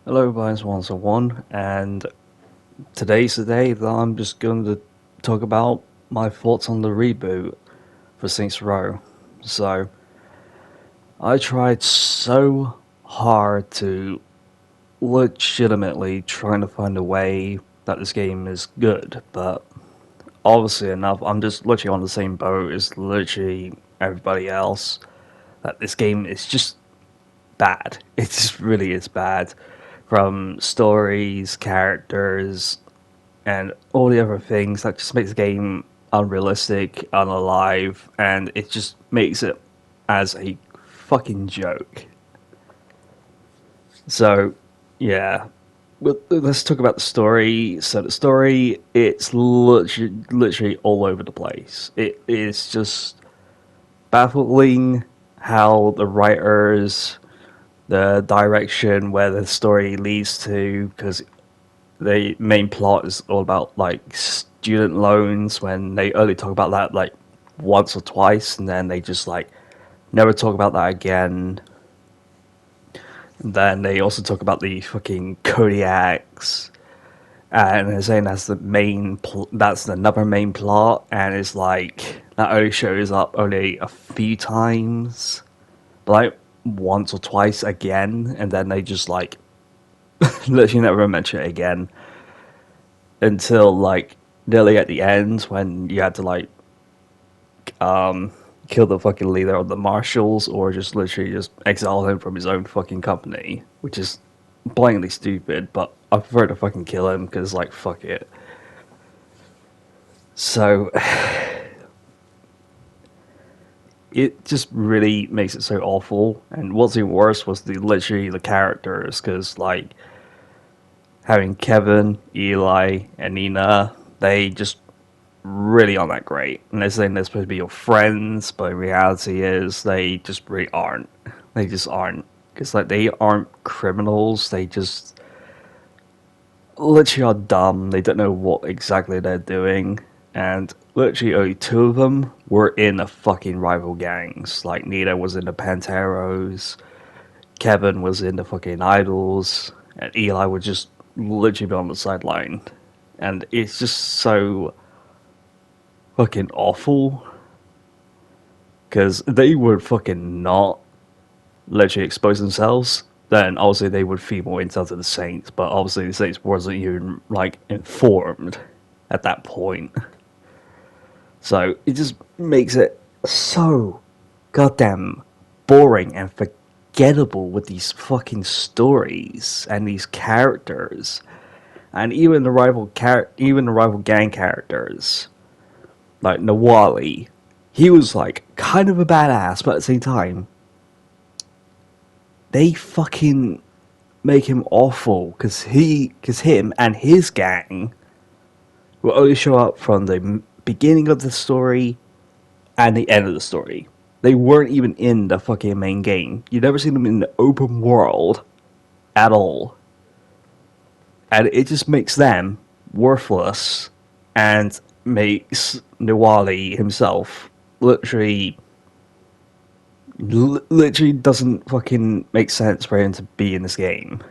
Hello, �𝑵.𝑺.𝑪 and today's the day that I'm just going to talk about my thoughts on the reboot for Saints Row. So, I tried so hard to legitimately trying to find a way that this game is good, but obviously enough, I'm just literally on the same boat as literally everybody else, that this game is just bad. It just really is bad. From stories, characters, and all the other things that just makes the game unrealistic, unalive, and it just makes it as a fucking joke. So, yeah. Let's talk about the story. So the story, it's literally all over the place. It is just baffling how the writers, the direction where the story leads to, because the main plot is all about like student loans when they only talk about that like once or twice and then they just like never talk about that again. And then they also talk about the fucking Kodiaks and they're saying that's the that's another main plot, and it's like that only shows up only a few times, but like once or twice again, and then they just like literally never mention it again until like nearly at the end when you had to like kill the fucking leader of the marshals or just literally just exile him from his own fucking company, which is blatantly stupid, but I prefer to fucking kill him because like fuck it. So it just really makes it so awful, and what's even worse was literally the characters, because like having Kevin, Eli, and Nina, they just really aren't that great. And they're saying they're supposed to be your friends, but in reality is they just really aren't. They just aren't. Because like they aren't criminals. They just literally are dumb. They don't know what exactly they're doing. And literally only two of them were in the fucking rival gangs. Like Nina was in the Panteros, Kevin was in the fucking Idols, and Eli would just literally be on the sideline. And it's just so fucking awful, because they would fucking not literally expose themselves, then obviously they would feed more intel to the Saints, but obviously the Saints wasn't even like informed at that point. So it just makes it so goddamn boring and forgettable with these fucking stories and these characters, and even even the rival gang characters like Nawali. He was like kind of a badass, but at the same time, they fucking make him awful because him and his gang will only show up from the beginning of the story and the end of the story. They weren't even in the fucking main game. You never seen them in the open world at all, and it just makes them worthless and makes Nawali himself literally doesn't fucking make sense for him to be in this game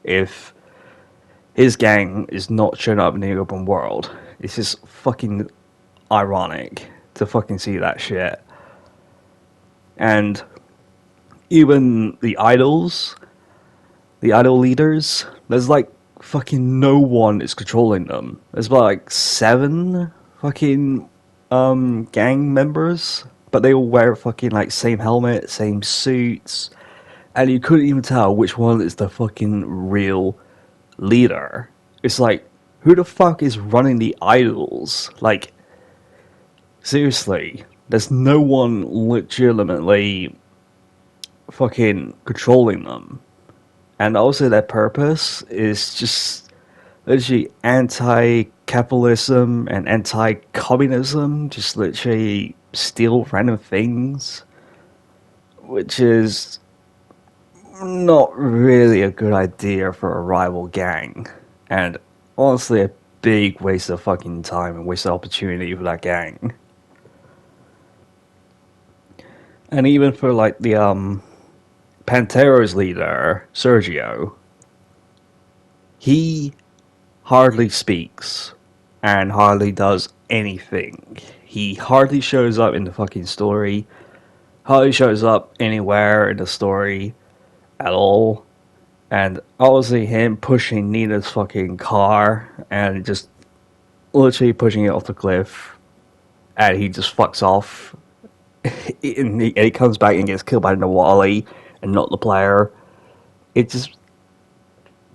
if his gang is not showing up in the open world. It's just fucking ironic to fucking see that shit. And even the idol leaders, there's like fucking no one is controlling them. There's about like seven fucking gang members, but they all wear fucking like same helmet, same suits, and you couldn't even tell which one is the fucking real leader. It's like, who the fuck is running the idols? Like, seriously, there's no one legitimately fucking controlling them. And also their purpose is just literally anti-capitalism and anti-communism, just literally steal random things, which is not really a good idea for a rival gang, and honestly a big waste of fucking time and waste of opportunity for that gang. And even for like the Pantero's leader, Sergio, he hardly speaks and hardly does anything. He hardly shows up in the fucking story, hardly shows up anywhere in the story at all. And obviously him pushing Nina's fucking car and just literally pushing it off the cliff, and he just fucks off. And he comes back and gets killed by Nawali and not the player. It just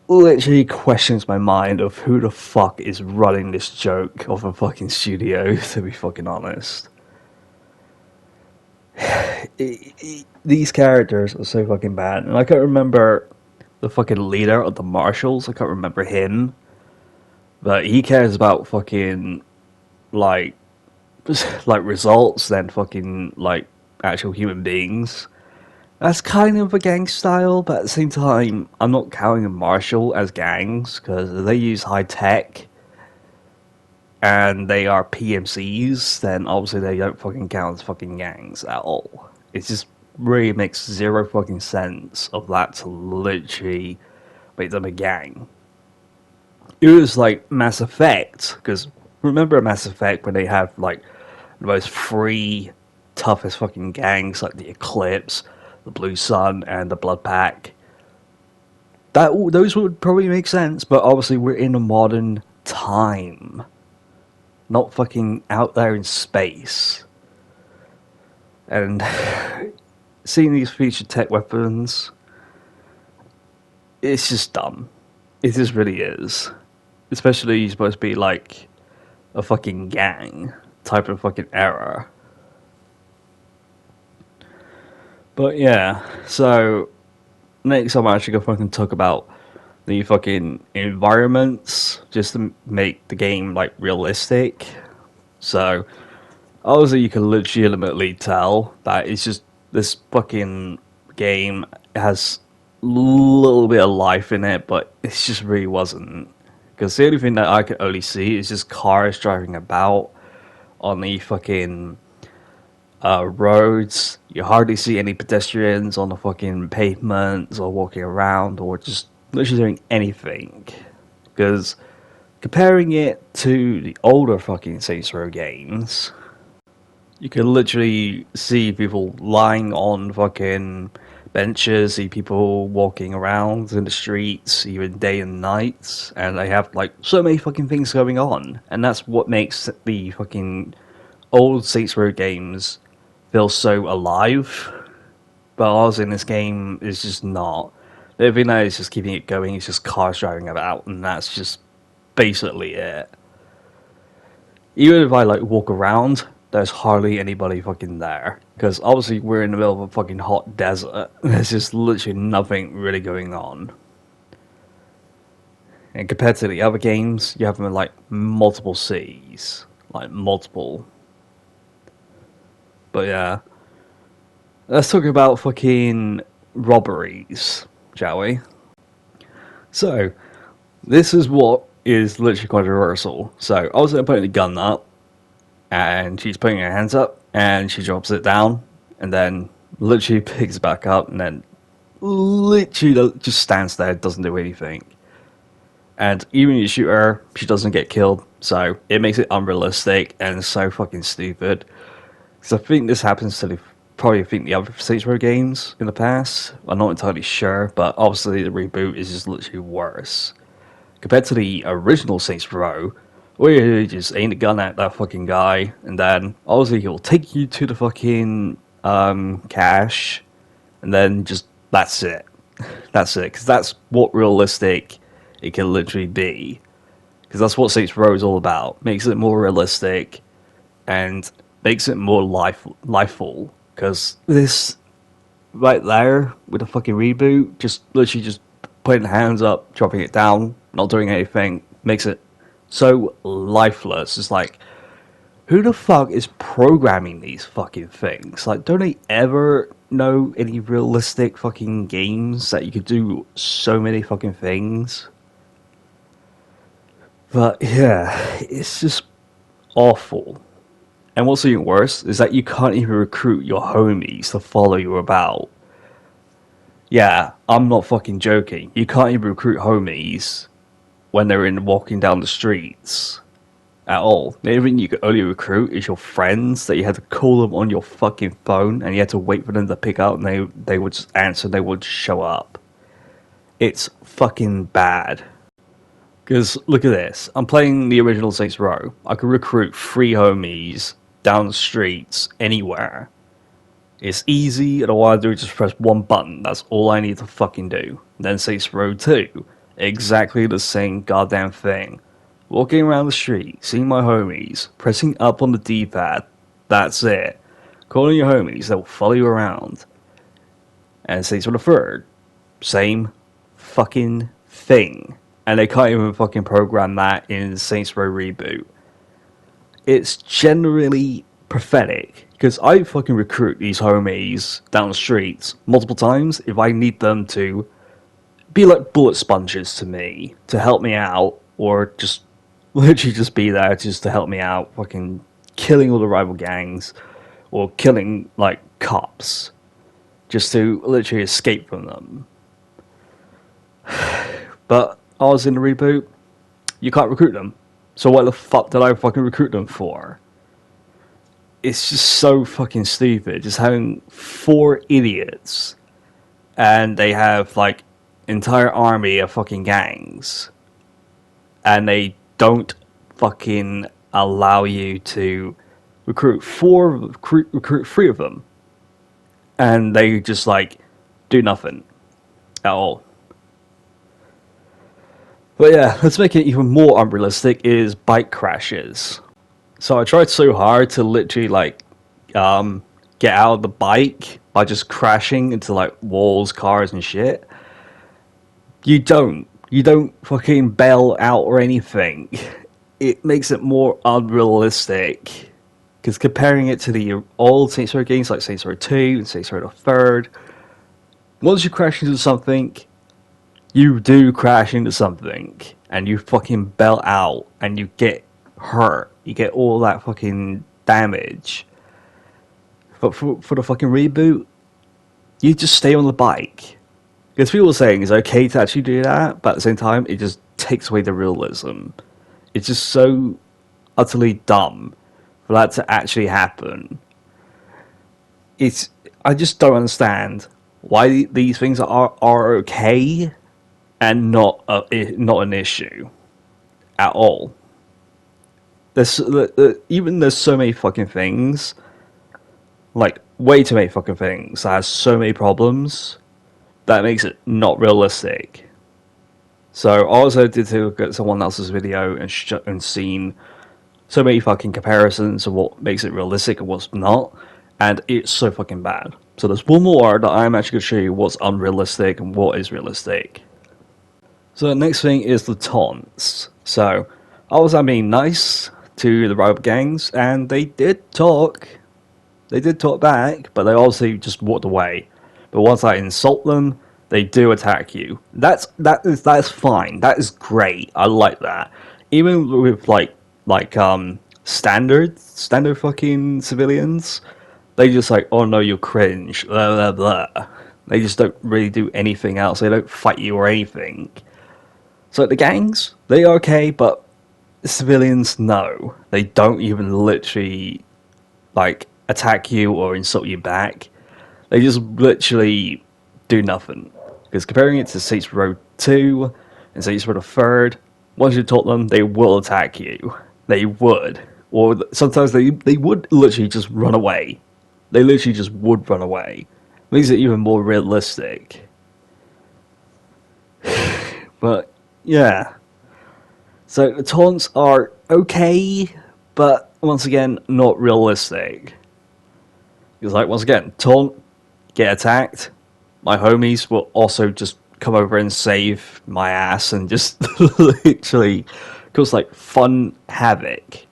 literally questions my mind of who the fuck is running this joke of a fucking studio, to be fucking honest. These characters are so fucking bad, and I can't remember the fucking leader of the Marshals. I can't remember him, but he cares about fucking like results than fucking like actual human beings. That's kind of a gang style, but at the same time, I'm not counting a Marshal as gangs because they use high tech and they are PMCs. Then obviously they don't fucking count as fucking gangs at all. It just really makes zero fucking sense of that to literally make them a gang. It was like Mass Effect, because remember Mass Effect when they have like the most free, toughest fucking gangs like the Eclipse, the Blue Sun, and the Blood Pack. Those would probably make sense, but obviously we're in a modern time, not fucking out there in space. And seeing these featured tech weapons, it's just dumb. It just really is. Especially you're supposed to be like a fucking gang type of fucking era. But yeah, so next I'm actually gonna fucking talk about the fucking environments just to make the game like realistic. So obviously you can legitimately tell that it's just this fucking game has a little bit of life in it, but it just really wasn't. Because the only thing that I could only see is just cars driving about on the fucking roads. You hardly see any pedestrians on the fucking pavements or walking around or just literally doing anything. Because comparing it to the older fucking Saints Row games, you can literally see people lying on fucking benches, see people walking around in the streets, even day and nights, and they have like so many fucking things going on, and that's what makes the fucking old Saints Row games feel so alive. But ours in this game is just not. The only thing that is just keeping it going is just cars driving about, and that's just basically it. Even if I like walk around, there's hardly anybody fucking there. Because obviously we're in the middle of a fucking hot desert. There's just literally nothing really going on. And compared to the other games, you have them in like multiple cities. Like multiple. But yeah. Let's talk about fucking robberies, shall we? So, this is what is literally controversial. So, I was putting the gun up, and she's putting her hands up, and she drops it down, and then literally picks it back up, and then literally just stands there, doesn't do anything. And even if you shoot her, she doesn't get killed, so it makes it unrealistic and so fucking stupid. Because I think this happens to the other Saints Row games in the past. I'm not entirely sure, but obviously the reboot is just literally worse. Compared to the original Saints Row, where you just aim a gun at that fucking guy, and then obviously he'll take you to the fucking cache, and then just that's it. That's it, because that's what realistic it can literally be. Because that's what Saints Row is all about. Makes it more realistic, and makes it more lifeful. Because this right there with the fucking reboot, just literally just putting the hands up, dropping it down, not doing anything, makes it so lifeless. It's like, who the fuck is programming these fucking things? Like, don't they ever know any realistic fucking games that you could do so many fucking things? But yeah, it's just awful. And what's even worse is that you can't even recruit your homies to follow you about. Yeah, I'm not fucking joking. You can't even recruit homies when they're in walking down the streets at all. The only thing you could only recruit is your friends that you had to call them on your fucking phone and you had to wait for them to pick up and they would just answer, they would show up. It's fucking bad. Because look at this, I'm playing the original Saints Row. I could recruit 3 homies down the streets anywhere. It's easy, and all I do is just press one button. That's all I need to fucking do. Then Saints Row 2, exactly the same goddamn thing. Walking around the street, seeing my homies, pressing up on the D-pad, that's it. Calling your homies, they'll follow you around. And Saints Row the 3rd, same fucking thing. And they can't even fucking program that in Saints Row Reboot. It's generally pathetic, because I fucking recruit these homies down the streets multiple times if I need them to be like bullet sponges to me, to help me out, or just literally just be there just to help me out, fucking killing all the rival gangs, or killing, like, cops, just to literally escape from them. But I was in the Reboot, you can't recruit them. So what the fuck did I fucking recruit them for? It's just so fucking stupid. Just having 4 idiots and they have like entire army of fucking gangs and they don't fucking allow you to recruit 3 of them, and they just like do nothing at all. But yeah, let's make it even more unrealistic is bike crashes. So I tried so hard to literally like get out of the bike by just crashing into like walls, cars and shit. You don't fucking bail out or anything. It makes it more unrealistic. Because comparing it to the old Saints Row games like Saints Row 2 and Saints Row the 3rd, once you crash into something, you do crash into something, and you fucking bail out, and you get hurt. You get all that fucking damage. But for the fucking Reboot, you just stay on the bike. Because people are saying it's okay to actually do that, but at the same time, it just takes away the realism. It's just so utterly dumb for that to actually happen. I just don't understand why these things are okay and not an issue at all. There's so many fucking things, like way too many fucking things that has so many problems that makes it not realistic. So I also did to look at someone else's video and seen so many fucking comparisons of what makes it realistic and what's not, and it's so fucking bad. So there's one more that I'm actually going to show you what's unrealistic and what is realistic. So the next thing is the taunts. So I was being nice to the rival gangs, and they did talk. They did talk back, but they obviously just walked away. But once I insult them, they do attack you. That's fine. That is great. I like that. Even with standard fucking civilians, they just like, oh no, you're cringe, blah blah blah. They just don't really do anything else. They don't fight you or anything. So the gangs, they are okay, but the civilians, no. They don't even literally like attack you or insult you back. They just literally do nothing. Because comparing it to Saints Row 2 and Saints Row the 3rd, once you taught them, they will attack you. They would. Or sometimes they would literally just run away. They literally just would run away. Makes it even more realistic. But, yeah. So the taunts are okay, but once again, not realistic. Because like, once again, taunt, get attacked, my homies will also just come over and save my ass and just literally cause like fun havoc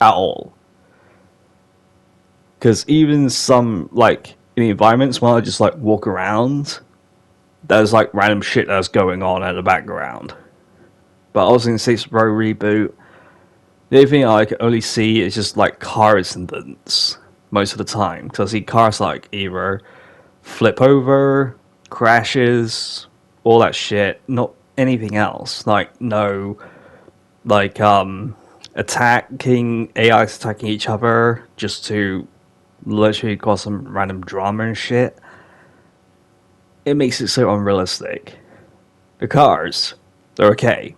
at all. Because even some, like, in the environments while I just like walk around, there's like random shit that's going on in the background. But also in Saints Row Reboot, the only thing I can only see is just like car incidents most of the time. Because I see cars like either flip over, crashes, all that shit. Not anything else. Like no, like attacking AIs attacking each other just to literally cause some random drama and shit. It makes it so unrealistic. The cars, they're okay,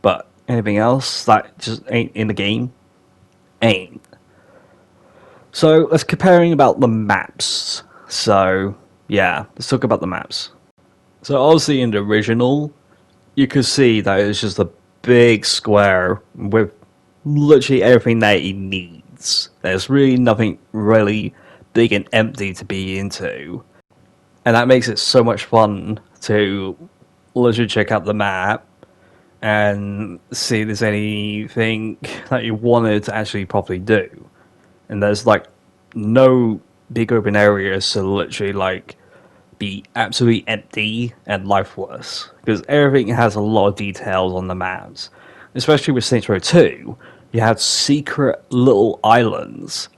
but anything else that just ain't in the game, ain't. So let's comparing about the maps. So yeah, let's talk about the maps. So obviously in the original, you could see that it's just a big square with literally everything that it needs. There's really nothing really big and empty to be into. And that makes it so much fun to literally check out the map and see if there's anything that you wanted to actually properly do. And there's like no big open areas to literally like be absolutely empty and lifeless, because everything has a lot of details on the maps. Especially with Saints Row 2, you have secret little islands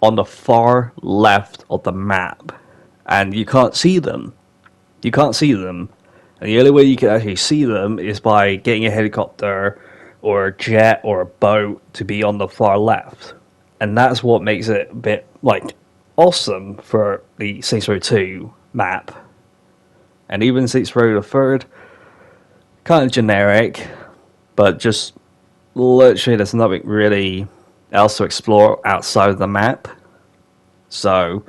on the far left of the map, and you can't see them. You can't see them, and the only way you can actually see them is by getting a helicopter or a jet or a boat to be on the far left. And that's what makes it a bit like awesome for the Saints Row 2 map. And even Saints Row the 3rd, kind of generic, but just literally there's nothing really else to explore outside of the map. So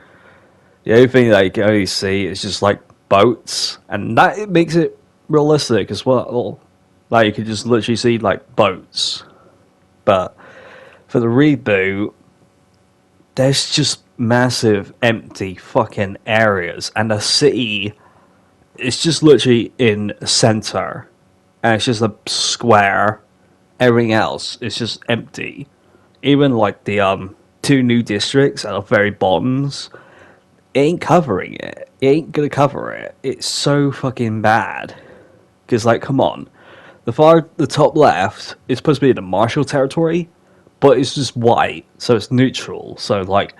the only thing that you can only see is just like boats, and that it makes it realistic as well. Like you could just literally see like boats. But for the reboot, there's just massive empty fucking areas, and the city is just literally in the center, and it's just a square. Everything else is just empty. Even like the two new districts at the very bottoms, it ain't covering it. It ain't gonna cover it. It's so fucking bad. Because like, come on, the top left is supposed to be the Marshall territory, but it's just white, so it's neutral. So like,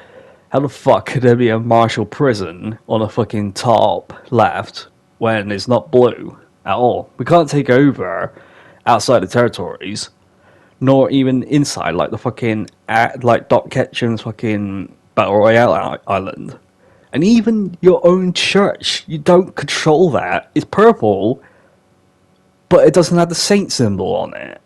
how the fuck could there be a Marshall prison on the fucking top left when it's not blue at all? We can't take over outside the territories, nor even inside, like the fucking like Doc Ketchum's fucking Battle Royale island. And even your own church, you don't control that. It's purple, but it doesn't have the saint symbol on it.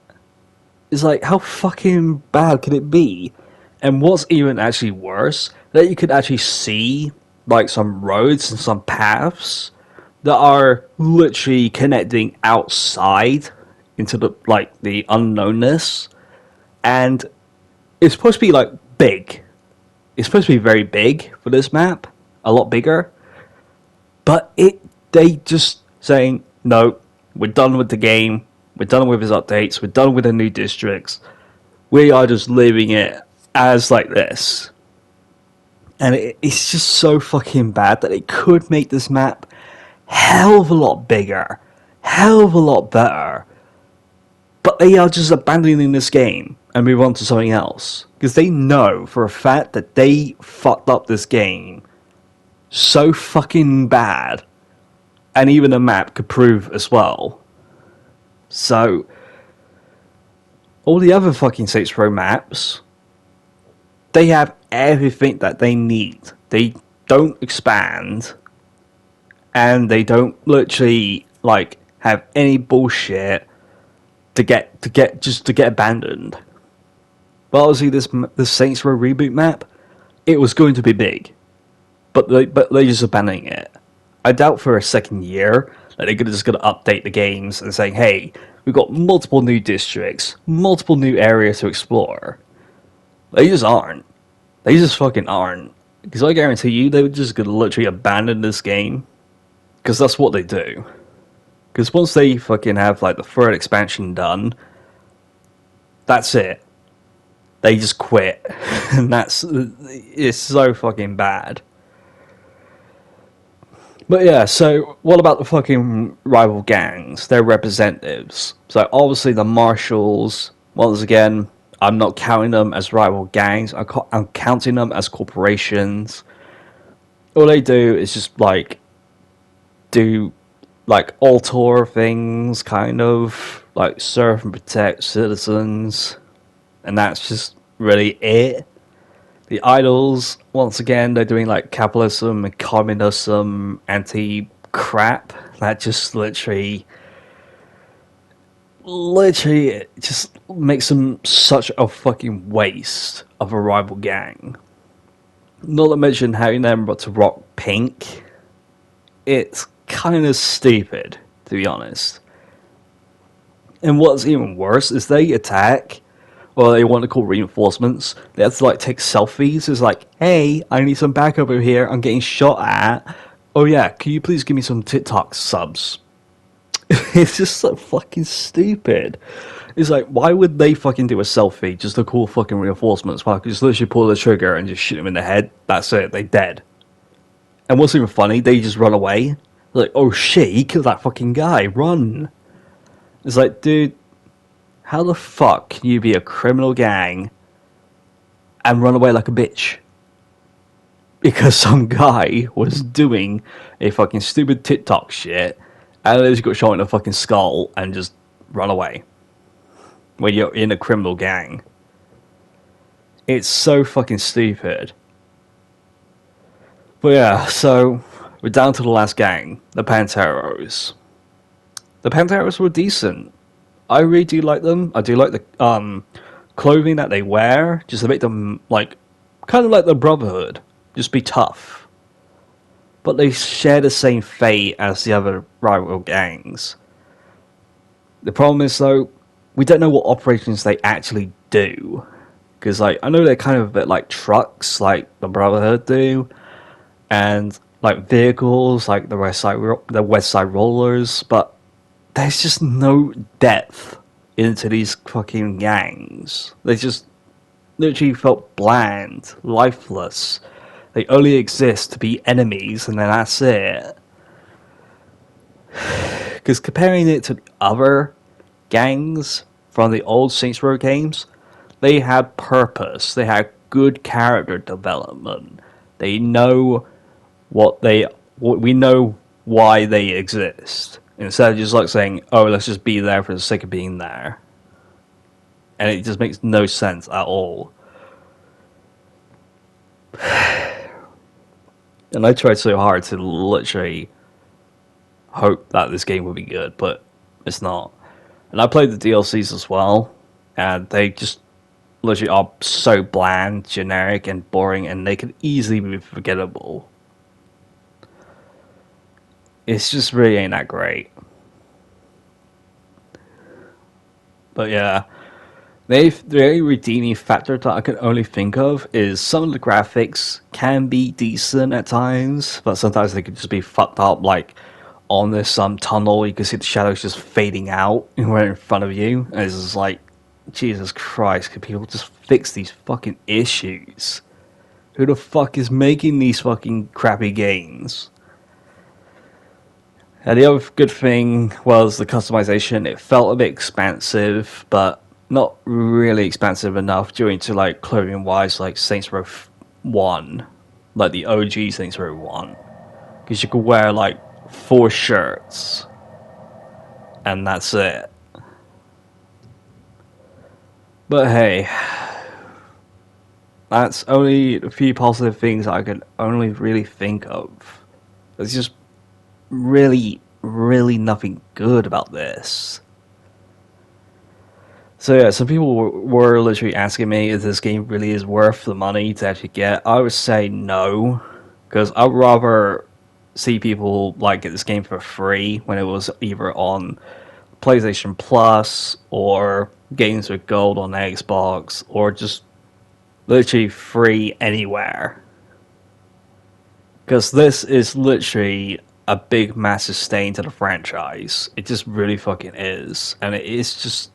It's like, how fucking bad could it be? And what's even actually worse, that you could actually see like some roads and some paths that are literally connecting outside into the like the unknownness, and it's supposed to be like big. It's supposed to be very big for this map, a lot bigger. But they just saying no, we're done with the game. We're done with his updates. We're done with the new districts. We are just leaving it as like this. And it's just so fucking bad that it could make this map hell of a lot bigger, hell of a lot better. But they are just abandoning this game and move on to something else. Because they know for a fact that they fucked up this game so fucking bad. And even the map could prove as well. So, all the other fucking Saints Row maps, they have everything that they need. They don't expand, and they don't literally like have any bullshit to get abandoned. But obviously, this Saints Row reboot map, it was going to be big, but they just abandoning it. I doubt for a second year that they're just going to update the games and saying, hey, we've got multiple new districts, multiple new areas to explore. They just aren't. They just fucking aren't. Because I guarantee you, they were just going to literally abandon this game. Because that's what they do. Because once they fucking have like the third expansion done, that's it. They just quit. And it's so fucking bad. But yeah, so what about the fucking rival gangs? Their representatives. So obviously the Marshals, once again, I'm not counting them as rival gangs. I'm counting them as corporations. All they do is just like do like altar things, kind of like serve and protect citizens, and that's just really it. The idols, once again, they're doing like capitalism and communism, anti-crap. That just literally, it just makes them such a fucking waste of a rival gang. Not to mention having them but to rock pink. It's kind of stupid, to be honest. And what's even worse is they attack, or they want to call reinforcements. They have to like take selfies. It's like, hey, I need some backup over here. I'm getting shot at. Oh yeah, can you please give me some TikTok subs? It's just so fucking stupid. It's like, why would they fucking do a selfie just to call fucking reinforcements? Well, I could just literally pull the trigger and just shoot them in the head. That's it. They're dead. And what's even funny, they just run away. Like, oh shit, he killed that fucking guy. Run. It's like, dude, how the fuck can you be a criminal gang and run away like a bitch? Because some guy was doing a fucking stupid TikTok shit and they just got shot in the fucking skull and just run away. When you're in a criminal gang. It's so fucking stupid. But yeah, so we're down to the last gang, the Panteros. The Panteros were decent. I really do like them. I do like the clothing that they wear, just to make them like kind of like the Brotherhood, just be tough. But they share the same fate as the other rival gangs. The problem is though, we don't know what operations they actually do, because like I know they're kind of a bit like trucks, like the Brotherhood do, and like vehicles, like the West Side Rollers, but there's just no depth into these fucking gangs. They just literally felt bland, lifeless. They only exist to be enemies, and then that's it. Because comparing it to other gangs from the old Saints Row games, they had purpose. They had good character development. They know we know why they exist. Instead of just like saying, oh, let's just be there for the sake of being there. And it just makes no sense at all. And I tried so hard to literally hope that this game would be good, but it's not. And I played the DLCs as well, and they just literally are so bland, generic, and boring, and they could easily be forgettable. It's just really ain't that great. But yeah, the only redeeming factor that I can only think of is some of the graphics can be decent at times, but sometimes they could just be fucked up, like on this tunnel, you can see the shadows just fading out right in front of you, and it's just like, Jesus Christ, could people just fix these fucking issues? Who the fuck is making these fucking crappy games? And the other good thing was the customization. It felt a bit expansive, but not really expansive enough due to like clothing wise, like Saints Row 1, like the OG Saints Row 1, because you could wear like 4 shirts and that's it. But hey, that's only a few positive things I could only really think of. There's just really nothing good about this. So yeah, some people were literally asking me if this game really is worth the money to actually get. I would say no, because I'd rather see people like get this game for free when it was either on PlayStation Plus or Games with Gold on Xbox, or just literally free anywhere. Because this is literally a big massive stain to the franchise. It just really fucking is. And it is just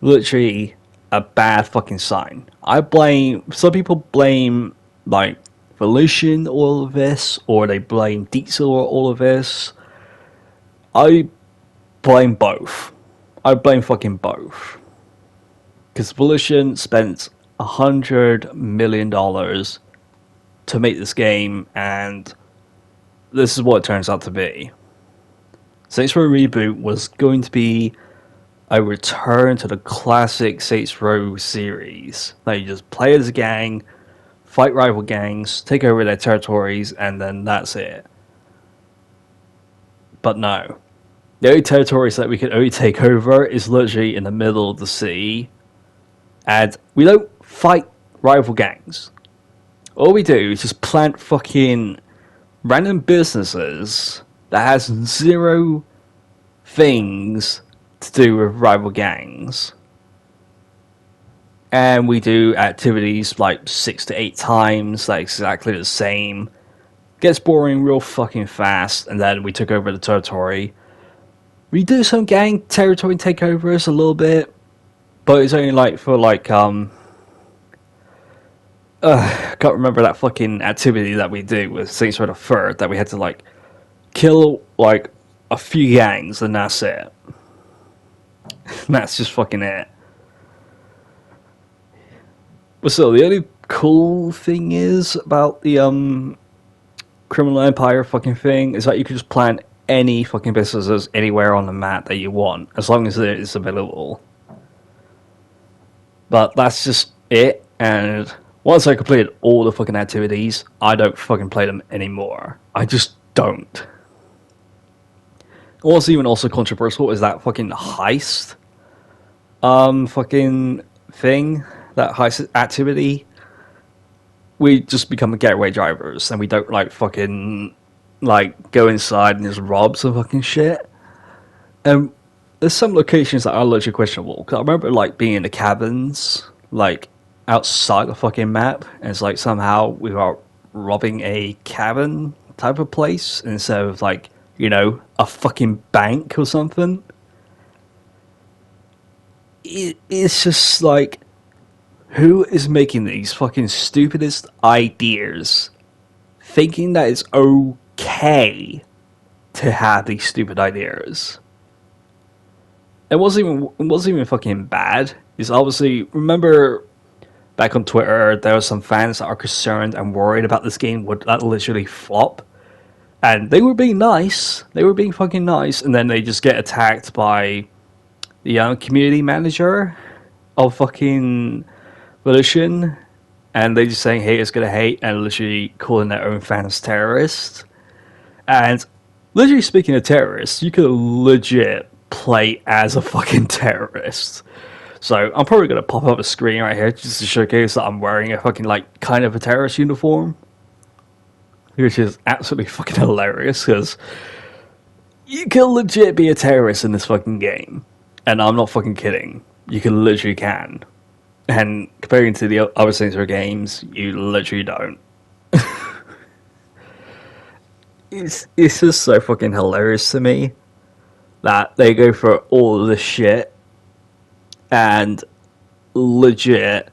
literally a bad fucking sign. Some people blame like Volition all of this, or they blame Diesel or all of this. I blame both. I blame fucking both. Because Volition spent $100 million to make this game, and this is what it turns out to be. Saints Row Reboot was going to be a return to the classic Saints Row series. Like, you just play as a gang, fight rival gangs, take over their territories, and then that's it. But no. The only territories that we can only take over is literally in the middle of the sea. And we don't fight rival gangs. All we do is just plant fucking random businesses that has zero things to do with rival gangs. And we do activities like 6 to 8 times, like exactly the same. Gets boring real fucking fast, and then we took over the territory. We do some gang territory takeovers a little bit, but it's only like for like I can't remember that fucking activity that we do with Saints Row the Third that we had to like kill like a few gangs and that's it. That's just fucking it. But still, the only cool thing is about the Criminal Empire fucking thing is that you can just plant any fucking businesses anywhere on the map that you want, as long as it is available. But that's just it, and once I completed all the fucking activities, I don't fucking play them anymore. I just don't. What's even also controversial is that fucking heist fucking thing, that heist activity. We just become getaway drivers and we don't like fucking like go inside and just rob some fucking shit. And there's some locations that are literally questionable. Cause I remember like being in the cabins, like outside the fucking map, and it's like somehow we are robbing a cabin type of place instead of like, you know, a fucking bank or something. It's just like, who is making these fucking stupidest ideas, thinking that it's okay to have these stupid ideas? It wasn't even fucking bad. It's obviously, remember back on Twitter, there were some fans that are concerned and worried about this game would that literally flop. And they were being nice. They were being fucking nice. And then they just get attacked by the community manager of fucking Volition. And they just saying, hey, it's gonna hate. And literally calling their own fans terrorists. And literally speaking of terrorists, you could legit play as a fucking terrorist. So I'm probably gonna pop up a screen right here just to showcase that I'm wearing a fucking like kind of a terrorist uniform, which is absolutely fucking hilarious because you can legit be a terrorist in this fucking game, and I'm not fucking kidding. You can literally can, and comparing to the other Saints Row games, you literally don't. It's just so fucking hilarious to me that they go for all this shit and legit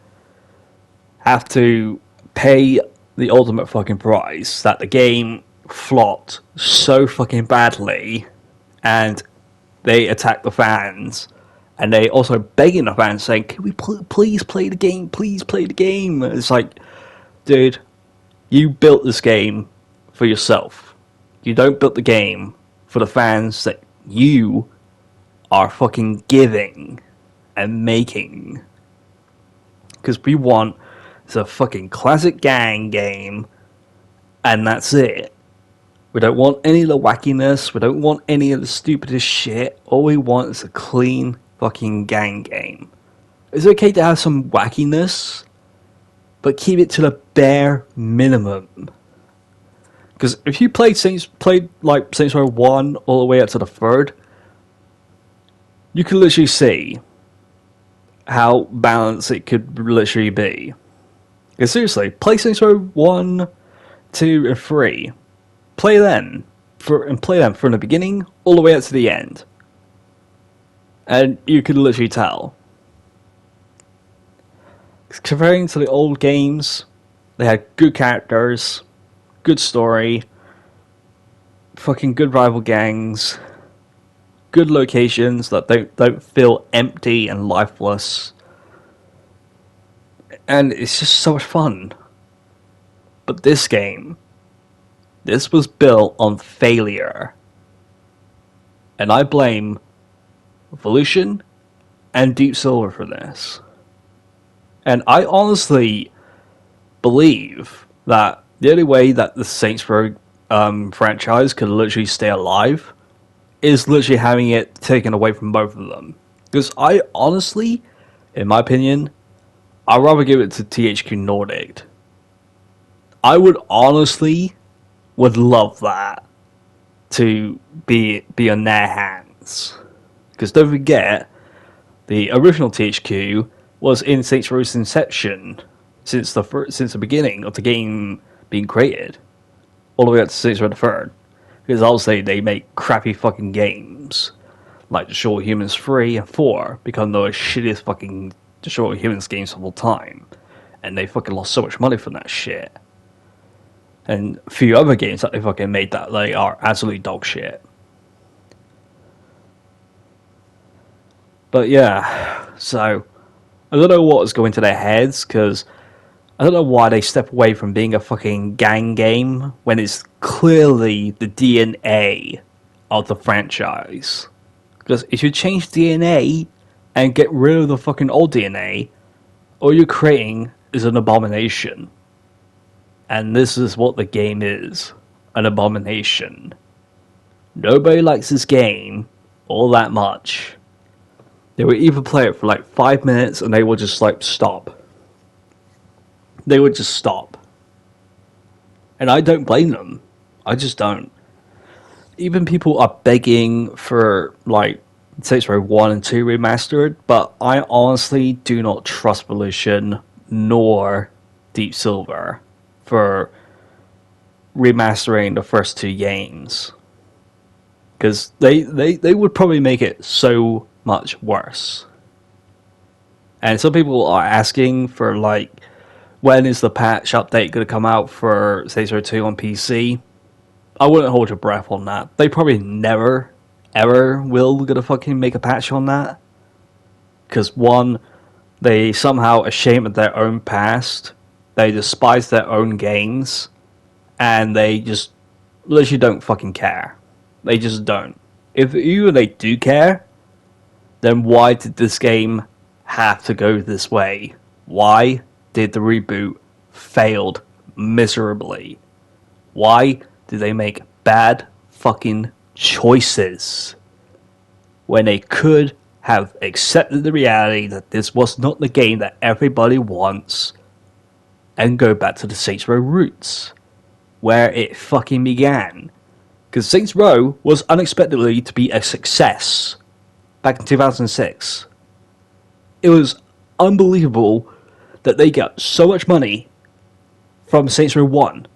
have to pay the ultimate fucking price that the game flopped so fucking badly, and they attack the fans, and they also begging the fans saying, can we please play the game, please play the game. It's like, dude, you built this game for yourself. You don't build the game for the fans that you are fucking giving and making. Because we want a fucking classic gang game, and that's it. We don't want any of the wackiness. We don't want any of the stupidest shit. All we want is a clean fucking gang game. It's okay to have some wackiness, but keep it to the bare minimum. Because if you played like Saints Row 1 all the way up to the 3rd, you can literally see how balanced it could literally be. Because seriously, play Saints Row 1, 2, and 3. Play them from the beginning all the way up to the end. And you could literally tell. Comparing to the old games, they had good characters, good story, fucking good rival gangs, good locations that don't feel empty and lifeless, and it's just so much fun. But this game, this was built on failure. And I blame Evolution and Deep Silver for this. And I honestly believe that the only way that the Saints Row franchise could literally stay alive is literally having it taken away from both of them. Because I honestly, in my opinion, I'd rather give it to THQ Nordic. I would honestly would love that to be in their hands. Because don't forget, the original THQ was in Saints Row's inception since the beginning of the game being created, all the way up to Saints Row the Third. Because obviously they make crappy fucking games like Destroy Humans 3 and 4 become the shittiest fucking Destroy Humans games of all time, and they fucking lost so much money from that shit. And a few other games that they fucking made that they are absolutely dog shit. But yeah, so I don't know what was going to their heads, because I don't know why they step away from being a fucking gang game when it's clearly the DNA of the franchise. Because if you change DNA and get rid of the fucking old DNA, all you're creating is an abomination. And this is what the game is, an abomination. Nobody likes this game all that much. They would either play it for like 5 minutes and they would just like stop. They would just stop. And I don't blame them. I just don't. Even people are begging for like Saints Row 1 and 2 remastered, but I honestly do not trust Evolution nor Deep Silver for remastering the first two games. Because they would probably make it so much worse. And some people are asking for like, when is the patch update going to come out for Saints Row 2 on PC? I wouldn't hold your breath on that. They probably never, ever will gonna fucking make a patch on that. Because one, they somehow ashamed of their own past. They despise their own games. And they just literally don't fucking care. They just don't. If even they do care, then why did this game have to go this way? Why did the reboot failed miserably? Why did they make bad fucking choices when they could have accepted the reality that this was not the game that everybody wants and go back to the Saints Row roots where it fucking began? Because Saints Row was unexpectedly to be a success back in 2006. It was unbelievable that they got so much money from Saints Row 1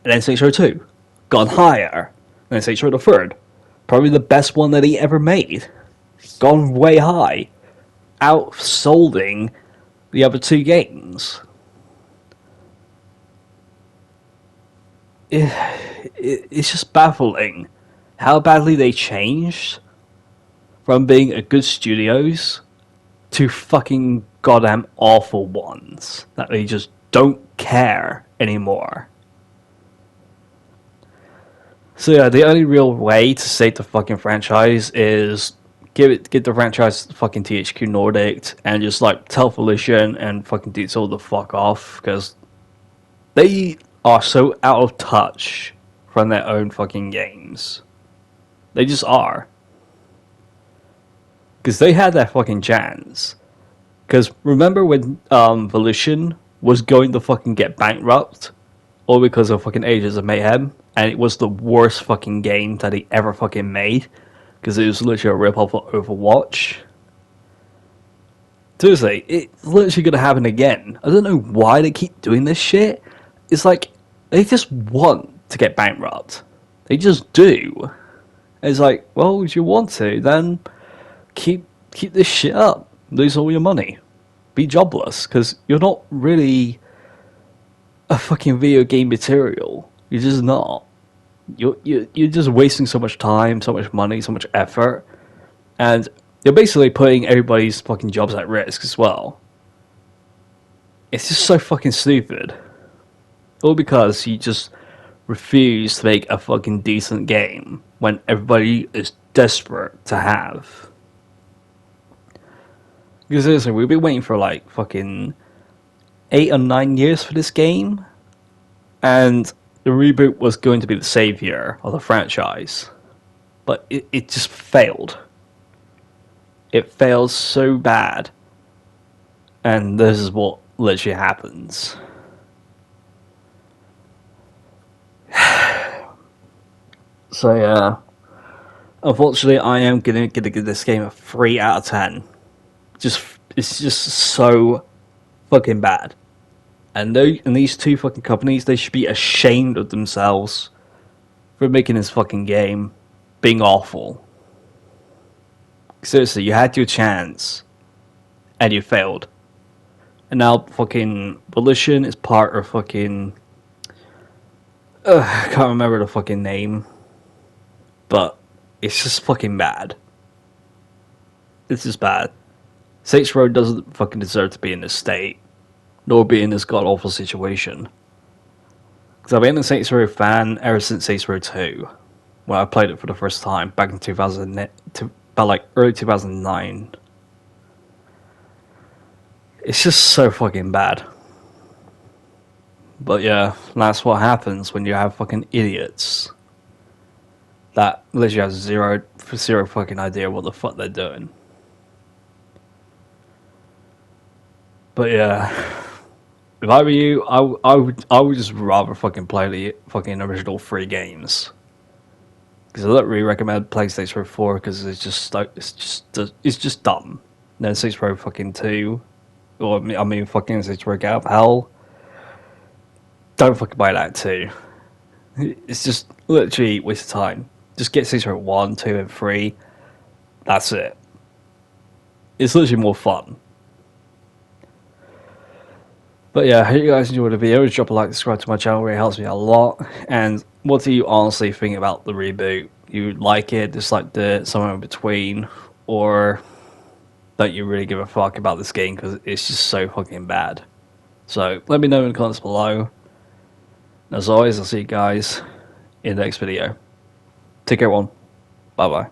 and then Saints Row 2, gone higher, and then Saints Row the Third, probably the best one that he ever made, gone way high, outsolding the other two games. It's just baffling how badly they changed from being a good studios to fucking goddamn awful ones that they just don't care anymore. So yeah, the only real way to save the fucking franchise is give the franchise to fucking THQ Nordic and just like tell Evolution and fucking Deep Silver the fuck off, because they are so out of touch from their own fucking games. They just are. Because they had their fucking chance. Because remember when Evolution was going to fucking get bankrupt? All because of fucking Ages of Mayhem? And it was the worst fucking game that he ever fucking made. Because it was literally a rip-off of Overwatch. Seriously, it's literally gonna happen again. I don't know why they keep doing this shit. It's like, they just want to get bankrupt. They just do. And it's like, well, if you want to, then keep this shit up. Lose all your money. Be jobless, because you're not really a fucking video game material. You're just not. You're just wasting so much time, so much money, so much effort, and you're basically putting everybody's fucking jobs at risk as well. It's just so fucking stupid. All because you just refuse to make a fucking decent game when everybody is desperate to have. Because seriously, we've been waiting for like fucking 8 or 9 years for this game, and the reboot was going to be the savior of the franchise, but it just failed. It failed so bad, and this is what literally happens. So yeah, unfortunately, I am gonna give this game a 3 out of 10. It's just so fucking bad. And these two fucking companies, they should be ashamed of themselves for making this fucking game being awful. Seriously, you had your chance and you failed. And now fucking Volition is part of fucking I can't remember the fucking name, but it's just fucking bad. It's just bad. Saints Row doesn't fucking deserve to be in this state, nor be in this god awful situation. Because I've been a Saints Row fan ever since Saints Row 2, when I played it for the first time back in about like early 2009. It's just so fucking bad. But yeah, that's what happens when you have fucking idiots that literally have zero fucking idea what the fuck they're doing. But yeah, if I were you, I would just rather fucking play the fucking original 3 games. Because I don't really recommend playing Saints Row 4 because it's just dumb. Then Saints Row fucking 2, or I mean fucking Saints Row Get Out of Hell. Don't fucking buy that too. It's just literally a waste of time. Just get Saints Row 1, 2, and 3. That's it. It's literally more fun. But yeah, I hope you guys enjoyed the video. Drop a like, subscribe to my channel, it really helps me out a lot. And what do you honestly think about the reboot? You like it, dislike it, somewhere in between, or don't you really give a fuck about this game because it's just so fucking bad? So let me know in the comments below. As always, I'll see you guys in the next video. Take care, everyone. Bye bye.